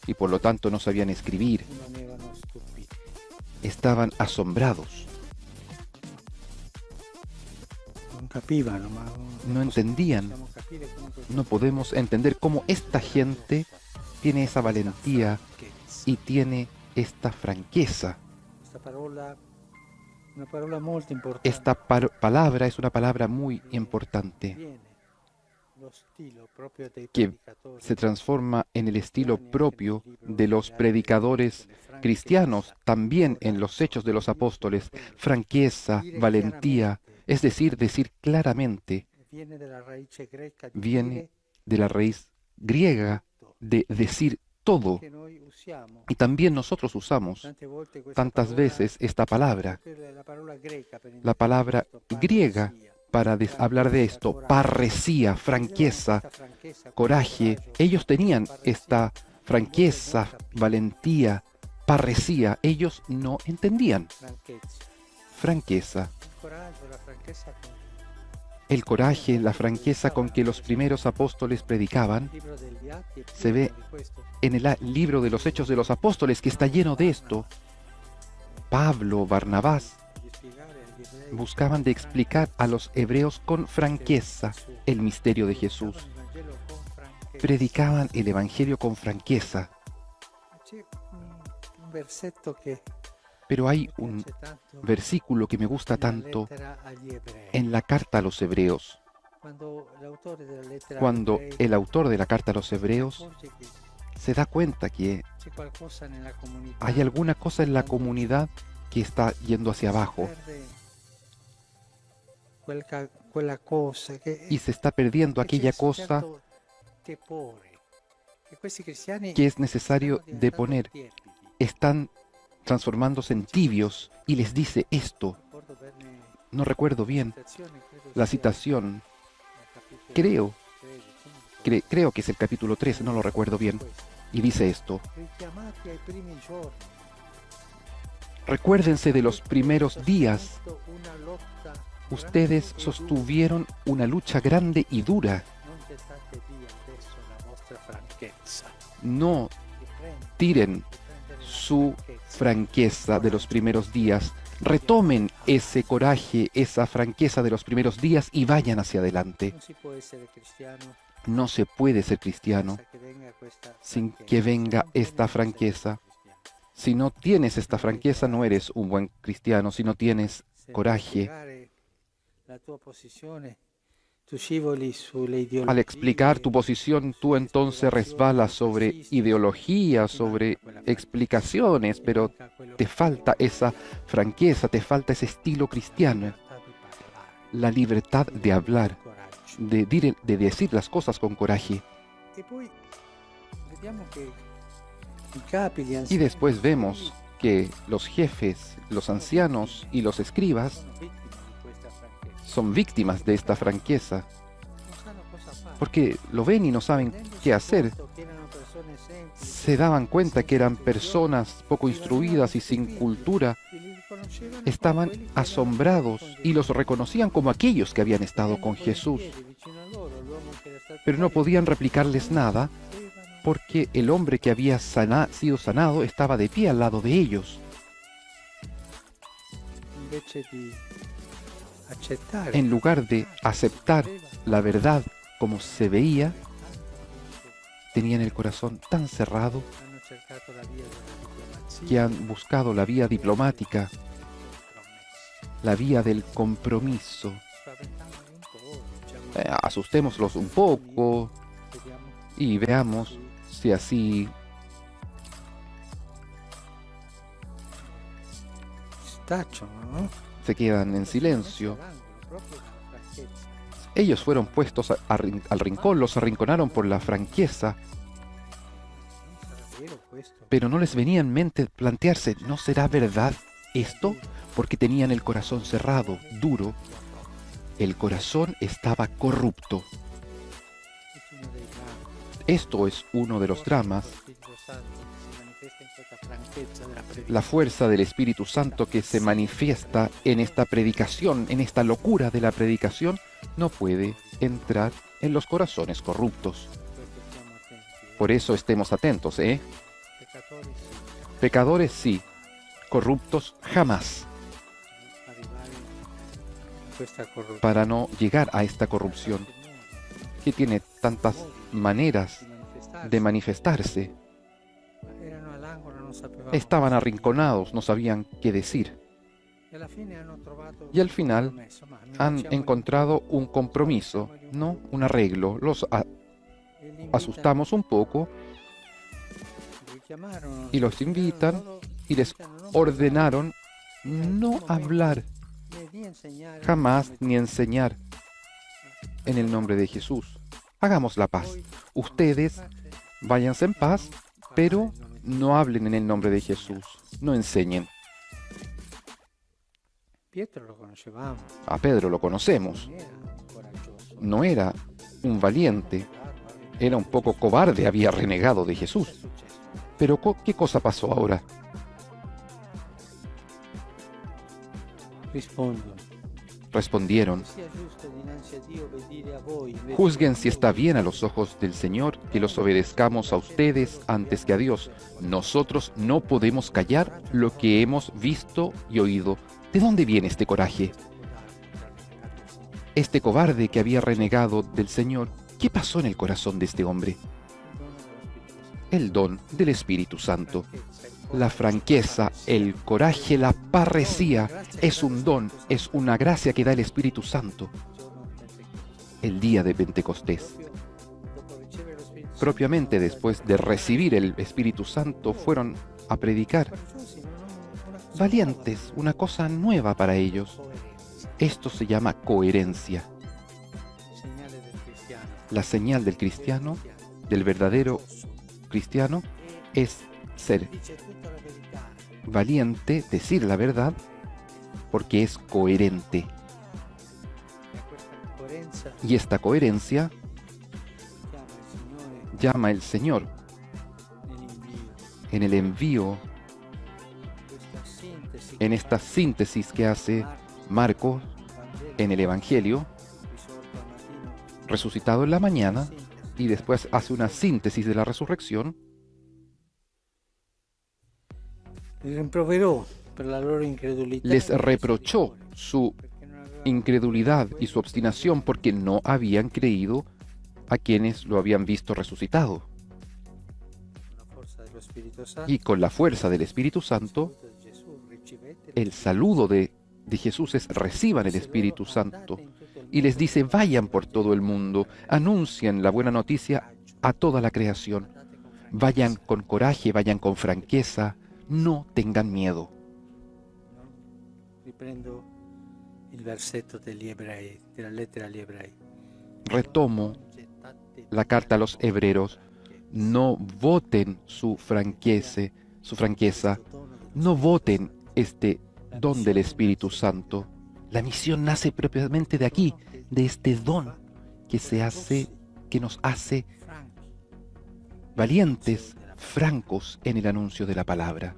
y por lo tanto no sabían escribir, rimanevano stupiti. estaban asombrados, Non capivano, ma no entendían. possiamo capire comunque No podemos entender cómo esta gente tiene esa valentía y tiene esta franqueza. questa parola, una parola molto importante. Esta palabra es una palabra muy importante Viene lo stile proprio dei que predicatori se transforma en el estilo propio de los predicadores cristianos, también en los Hechos de los Apóstoles, franqueza, valentía, es decir claramente, viene della radice greca di viene dire de la raíz griega de decir todo. che noi usiamo Y también nosotros usamos tante volte questa tantas parola, veces esta palabra, che è la parola greca per la palabra indicare questo, griega, parresia. para hablar de esto, parresía, franqueza, coraje. Ellos tenían esta franqueza, valentía, parresía. Ellos no entendían. Franqueza, el coraje, la franqueza con que los primeros apóstoles predicaban, se ve en el libro de los Hechos de los Apóstoles, que está lleno de esto. Pablo, Barnabás, buscaban de explicar a los hebreos con franqueza el misterio de Jesús. Predicaban el Evangelio con franqueza. Pero hay un versículo que me gusta tanto en la carta a los hebreos, cuando el autor de la carta a los hebreos se da cuenta que hay alguna cosa en la comunidad que está yendo hacia abajo y se está perdiendo aquella cosa que es necesario de poner. Están transformándose en tibios y les dice esto. No recuerdo bien la citación. Creo que es el capítulo 3, no lo recuerdo bien. Y dice esto: recuérdense de los primeros días. Ustedes sostuvieron una lucha grande y dura. No tiren su franqueza de los primeros días, retomen ese coraje, esa franqueza de los primeros días y vayan hacia adelante. Non si può essere cristiano No se puede ser cristiano senza che venga questa sin franchezza. que venga Se non esta tieni, non sei franqueza. cristiano. Si no tienes esta franqueza, no eres un buen cristiano. Si no tienes Se coraje, spiegare la tua posizione, tu scivoli sulle ideologie. al explicar tu posición, tú entonces resbalas sobre ideologías, sobre explicaciones, pero te falta esa franqueza, te falta ese estilo cristiano, la libertad de hablar, de decir las cosas con coraje. E poi vediamo che i capi, gli Y anziani, después vemos que los jefes, los ancianos y los escribas sono vittime di questa franchezza. son víctimas de esta franqueza, Non sanno cosa fare. porque lo ven y no saben qué hacer. Rendendosi conto che erano persone semplici, Se daban cuenta que eran personas poco instruidas y sin cultura, e li riconoscevano come estaban quelli che erano asombrados con y los reconocían como aquellos que habían estado con Jesús, vicino a loro, l'uomo che era stato pero no podían replicarles nada vedevano porque el hombre que había sido sanado estaba de pie al lado de ellos. invece di accettare En lugar de aceptar la verdad como se veía, tenían el corazón tan cerrado hanno cercato la via della diplomazia, que han buscado la vía diplomática, la vía del compromiso. spaventandoli un po', diciamo, Asustémoslos un poco vediamo y veamos si así si tacciono, no? se quedan en silencio. All'angolo, proprio dalla franchezza. Ellos fueron puestos al rincón, los arrinconaron por la franqueza, Non sarà vero questo? pero no les venía en mente plantearse, ¿no será verdad esto? Porque tenían el corazón cerrado, duro. El corazón estaba corrupto. Questo è uno dei drammi. Esto es uno de los dramas, Lo Spirito Santo che si manifesta in questa franchezza della la fuerza del Espíritu Santo que se manifiesta en esta predicación, en esta locura de la predicación, no puede entrar en los corazones corruptos. Perché stiamo attenti. Por eso estemos atentos, ¿eh? Peccatori sì, Pecadores sí, corruptos jamás, arrivare in questa corruzione. para no llegar a esta corrupción que tiene tantas maneras de manifestarse. Erano all'angolo, non sapevamo. Estaban arrinconados, no sabían qué decir. E alla fine hanno trovato Y al final un compromesso, ma noi han facciamoli- encontrado un compromiso, no un arreglo. Los e li invitano, asustamos un poco li chiamarono, y los invitan loro y les invitano non ordenaron no hablar né di insegnare jamás né ni enseñar en el nombre de Jesús. Hagamos la paz. Ustedes váyanse en paz, pero no hablen en el nombre de Jesús. No enseñen. Pietro lo conoscevamo, A Pedro lo conocemos. non era coraggioso, No era un valiente, era un poco cobarde, había renegado de Jesús. Cosa è successo? Pero ¿qué cosa pasó ahora? Rispondo, Respondieron, sia giusto dinanzi a Dio obbedire a voi, invece juzguen che si está bien a los ojos del Señor que los obedezcamos a ustedes antes que a Dios. Nosotros no podemos callar lo que hemos visto y oído. ¿De dónde viene este coraje? Este cobarde que había renegado del Señor, ¿qué pasó en el corazón de este hombre? El don del Espíritu Santo. La franqueza, el coraje, la parresía es un don, es una gracia que da el Espíritu Santo el día de Pentecostés. Propiamente después de recibir el Espíritu Santo fueron a predicar. Valientes, una cosa nueva para ellos. Esto se llama coherencia. La señal del cristiano, del verdadero cristiano, es ser valiente, decir la verdad, porque es coherente. Y esta coherencia llama el Señor en el envío, en esta síntesis que hace Marcos en el Evangelio, resucitado en la mañana, y después hace una síntesis de la resurrección. Li rimproverò per la loro incredulità. Les reprochó su incredulidad y su obstinación porque no habían creído a quienes lo habían visto resucitado. La forza dello Spirito Santo, Y con la fuerza del Espíritu Santo, Gesù ricevete el saludo de Jesús es: reciban el Espíritu Santo. Y les dice: vayan por todo el mundo, anuncien la buena noticia a toda la creación. Vayan con coraje, vayan con franqueza, no tengan miedo. Riprendo il versetto degli Ebrei, della lettera agli Ebrei. Retomo la carta a los hebreos: no voten su franqueza, no voten este don del Espíritu Santo. La misión nace propiamente de aquí, de este don que nos hace valientes, francos en el anuncio de la palabra.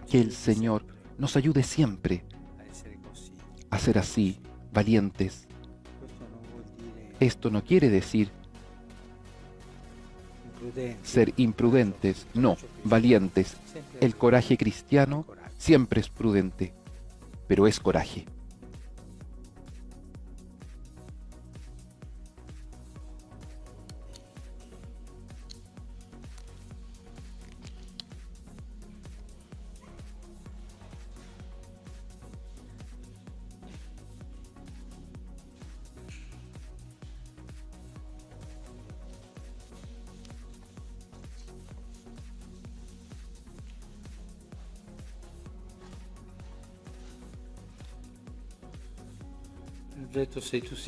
Que el Señor nos ayude siempre a ser así, valientes. Esto no quiere decir ser imprudentes, no, valientes. El coraje cristiano siempre es prudente, pero es coraje.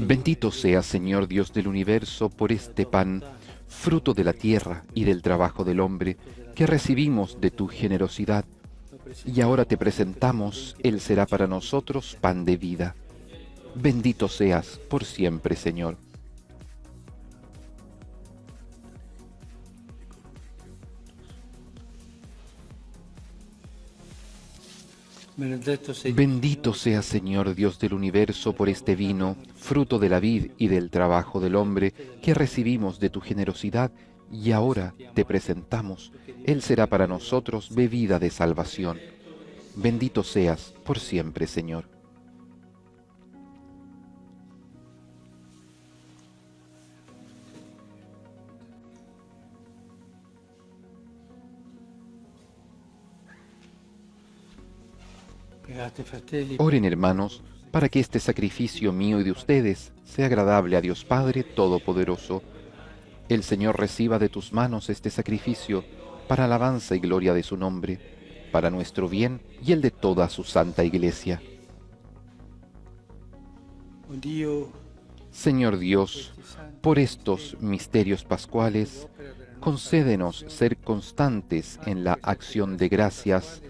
Bendito seas, Señor Dios del universo, por este pan, fruto de la tierra y del trabajo del hombre, que recibimos de tu generosidad. Y ahora te presentamos, Él será para nosotros pan de vida. Bendito seas por siempre, Señor. Bendito seas, Señor Dios del universo, por este vino, fruto de la vid y del trabajo del hombre, que recibimos de tu generosidad, y ahora te presentamos. Él será para nosotros bebida de salvación. Bendito seas por siempre, Señor. Oren, hermanos, para que este sacrificio mío y de ustedes sea agradable a Dios Padre Todopoderoso. El Señor reciba de tus manos este sacrificio para alabanza y gloria de su nombre, para nuestro bien y el de toda su santa Iglesia. Señor Dios, por estos misterios pascuales, concédenos ser constantes en la acción de gracias,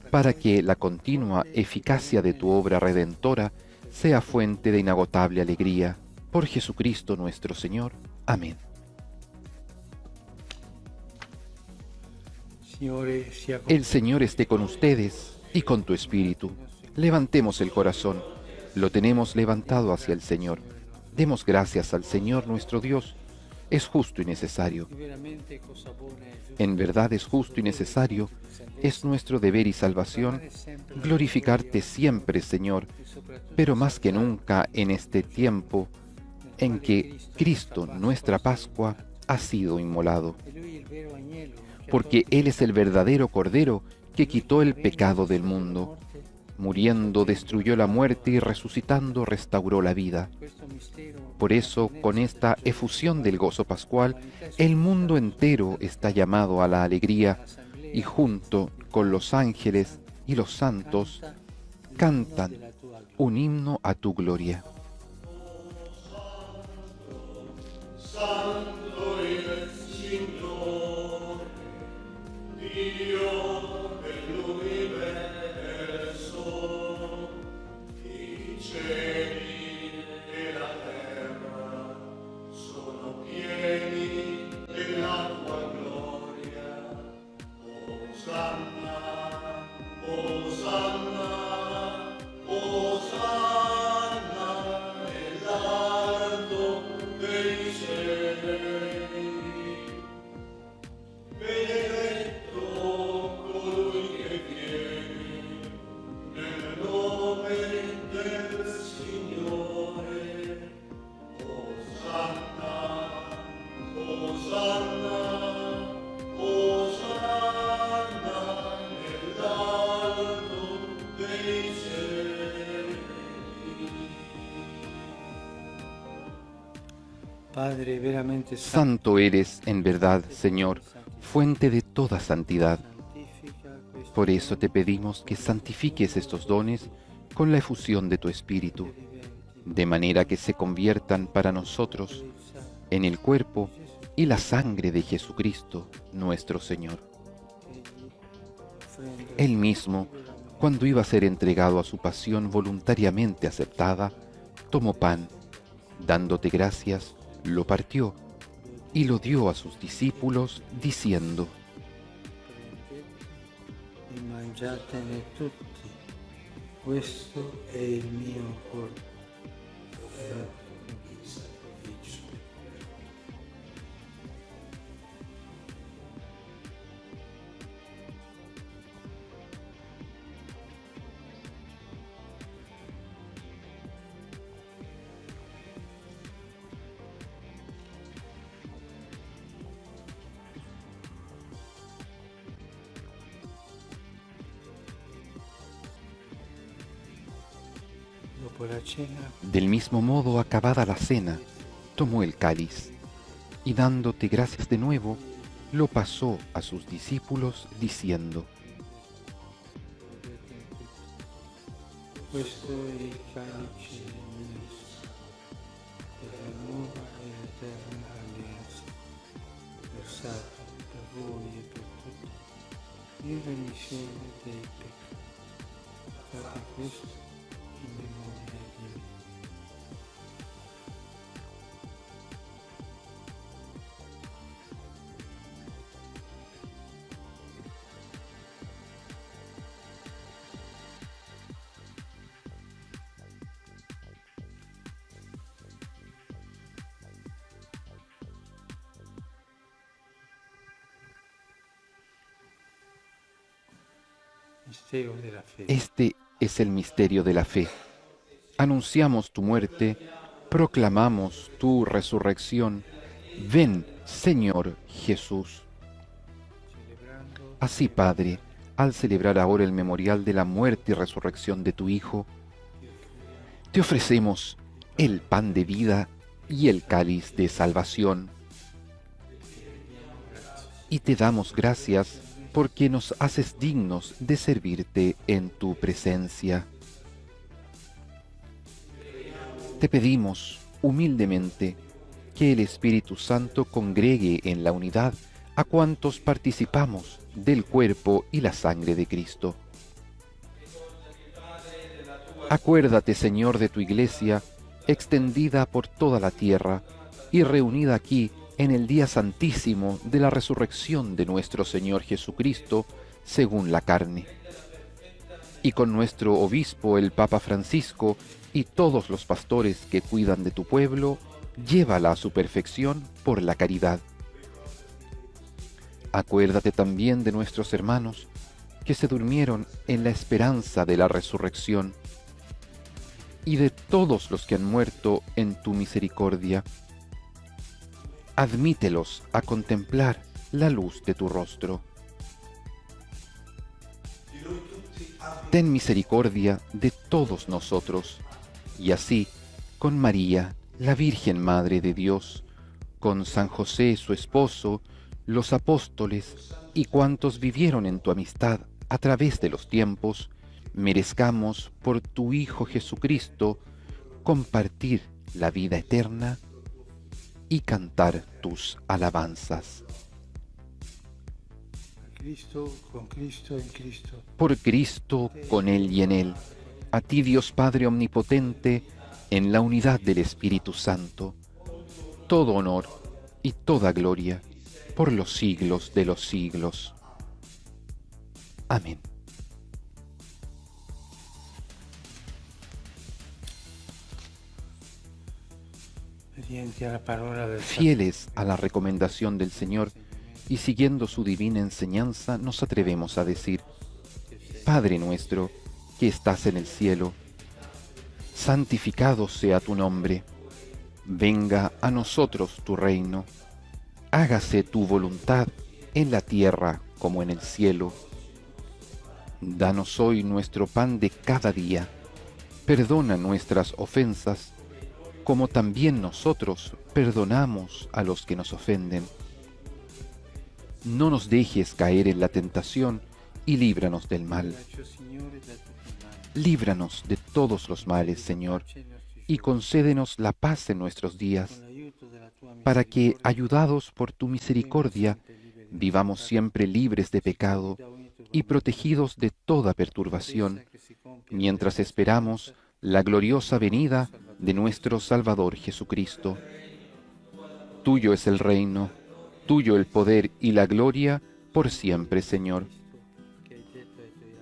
para que la continua eficacia de tu obra redentora sea fuente de inagotable alegría. Por Jesucristo nuestro Señor. Amén. El Señor esté con ustedes y con tu espíritu. Levantemos el corazón. Lo tenemos levantado hacia el Señor. Demos gracias al Señor nuestro Dios. Es justo y necesario. En verdad es justo y necesario. Es nuestro deber y salvación glorificarte siempre, Señor, pero más que nunca en este tiempo en que Cristo, nuestra Pascua, ha sido inmolado. Porque Él es el verdadero Cordero que quitó el pecado del mundo. Muriendo, destruyó la muerte y resucitando, restauró la vida. Por eso, con esta efusión del gozo pascual, el mundo entero está llamado a la alegría, y junto con los ángeles y los santos cantan un himno a tu gloria. Padre veramente santo, Santo eres, en verdad, Señor, fuente de toda santidad. santifica questo Por eso te pedimos que santifiques estos dones con la efusión de tu Espíritu, de manera que se conviertan para nosotros en el cuerpo y la sangre de Jesucristo, nuestro Señor. Él mismo, cuando iba a ser entregado a su pasión voluntariamente aceptada, tomó pan, dándote gracias, lo partió y lo dio a sus discípulos, diciendo: e mangiatene tutti. Questo è il mio corpo. Dopo la cena, Del mismo modo, acabada la cena, tomó el cáliz y dándote gracias de nuevo, lo pasó a sus discípulos, diciendo: questo è il calice del mio sangue, per la nuova e eterna alleanza, versato per voi e per tutti, in remissione dei peccati. Fate questo in memoria di me. Mistero della fede. Este es el misterio de la fe. Anunciamos tu muerte, proclamamos tu resurrección. Ven, Señor Jesús. Celebrando Así, Padre, al celebrar ahora el memorial de la muerte y resurrección de tu Hijo, te ofrecemos el pan de vida y el cáliz de salvación. Y te damos gracias porque nos haces dignos de servirte en tu presencia. Te pedimos humildemente que el Espíritu Santo congregue en la unidad a cuantos participamos del cuerpo y la sangre de Cristo. Acuérdate, Señor, de tu Iglesia, extendida por toda la tierra y reunida aquí en el día santísimo de la resurrección de nuestro Señor Jesucristo, según la carne. Y con nuestro obispo, el Papa Francisco, y todos los pastores que cuidan de tu pueblo, llévala a su perfección por la caridad. Acuérdate también de nuestros hermanos que se durmieron en la esperanza de la resurrección, y de todos los que han muerto en tu misericordia. Admítelos a contemplar la luz de tu rostro. Ten misericordia de todos nosotros, y así, con María, la Virgen Madre de Dios, con San José, su esposo, los apóstoles y cuantos vivieron en tu amistad a través de los tiempos, merezcamos por tu Hijo Jesucristo compartir la vida eterna y cantar tus alabanzas. Cristo, con Cristo, en Cristo. Por Cristo, con Él y en Él, a ti Dios Padre Omnipotente, en la unidad del Espíritu Santo, todo honor y toda gloria por los siglos de los siglos. Amén. Obbedienti alla parola del Fieles a la recomendación del Señor y siguiendo su divina enseñanza, nos atrevemos a decir: Padre nuestro, que estás en el cielo, santificado sea tu nombre. Venga a nosotros tu reino. Hágase tu voluntad en la tierra como en el cielo. Danos hoy nuestro pan de cada día. Perdona nuestras ofensas, como también nosotros perdonamos a los que nos ofenden. No nos dejes caer en la tentación y líbranos del mal. Líbranos de todos los males, Señor, y concédenos la paz en nuestros días, para que, ayudados por tu misericordia, vivamos siempre libres de pecado y protegidos de toda perturbación, mientras esperamos la gloriosa venida de nuestro Salvador Jesucristo. Tuyo es el reino, tuyo el poder y la gloria por siempre, Señor.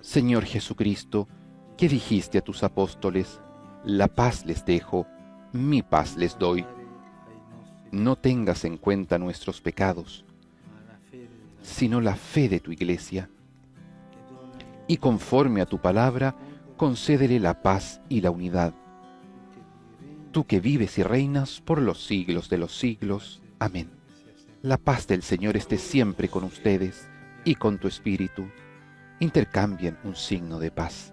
Señor Jesucristo, ¿qué dijiste a tus apóstoles? La paz les dejo, mi paz les doy. No tengas en cuenta nuestros pecados, sino la fe de tu Iglesia. Y conforme a tu palabra, concédele la paz y la unidad. Tú que vives y reinas por los siglos de los siglos. Amén. La paz del Señor esté siempre con ustedes y con tu espíritu. Intercambien un signo de paz.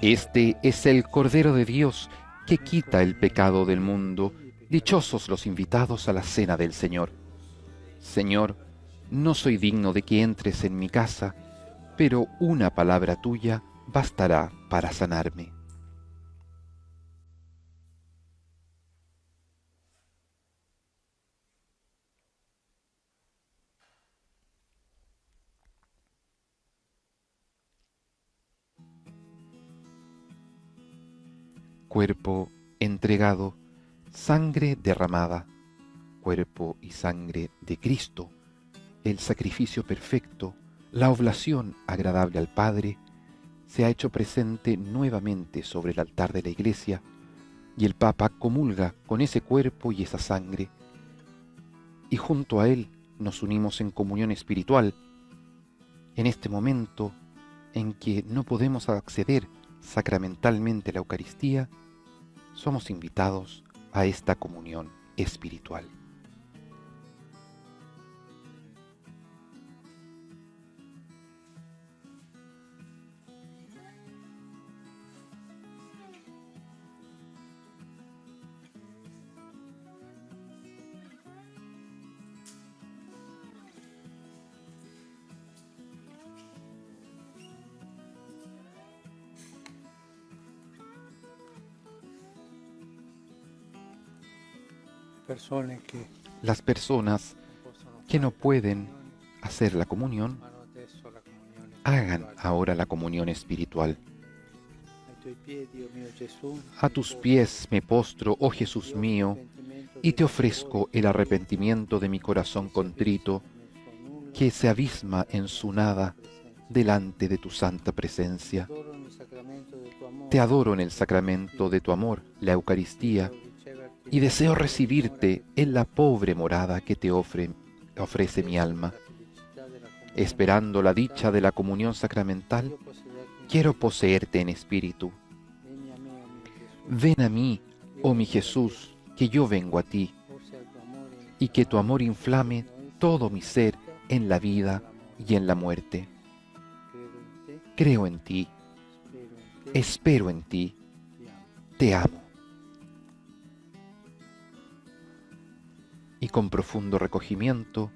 Este es el Cordero de Dios que quita el pecado del mundo. Dichosos los invitados a la cena del Señor. Señor, no soy digno de que entres en mi casa, pero una palabra tuya bastará para sanarme. Cuerpo entregado, sangre derramada, cuerpo y sangre de Cristo, el sacrificio perfecto, la oblación agradable al Padre, se ha hecho presente nuevamente sobre el altar de la Iglesia, y el Papa comulga con ese cuerpo y esa sangre, y junto a él nos unimos en comunión espiritual, en este momento en que no podemos acceder sacramentalmente a la Eucaristía, somos invitados a esta comunión espiritual. Las personas que no pueden hacer la comunión, hagan ahora la comunión espiritual. A tus pies me postro, oh Jesús mío, y te ofrezco el arrepentimiento de mi corazón contrito, que se abisma en su nada delante de tu santa presencia. Te adoro en el sacramento de tu amor, la Eucaristía, y deseo recibirte en la pobre morada que te ofrece mi alma. Esperando la dicha de la comunión sacramental, quiero poseerte en espíritu. Ven a mí, oh mi Jesús, que yo vengo a ti, y que tu amor inflame todo mi ser en la vida y en la muerte. Creo en ti, espero en ti, te amo. Y con profundo recogimiento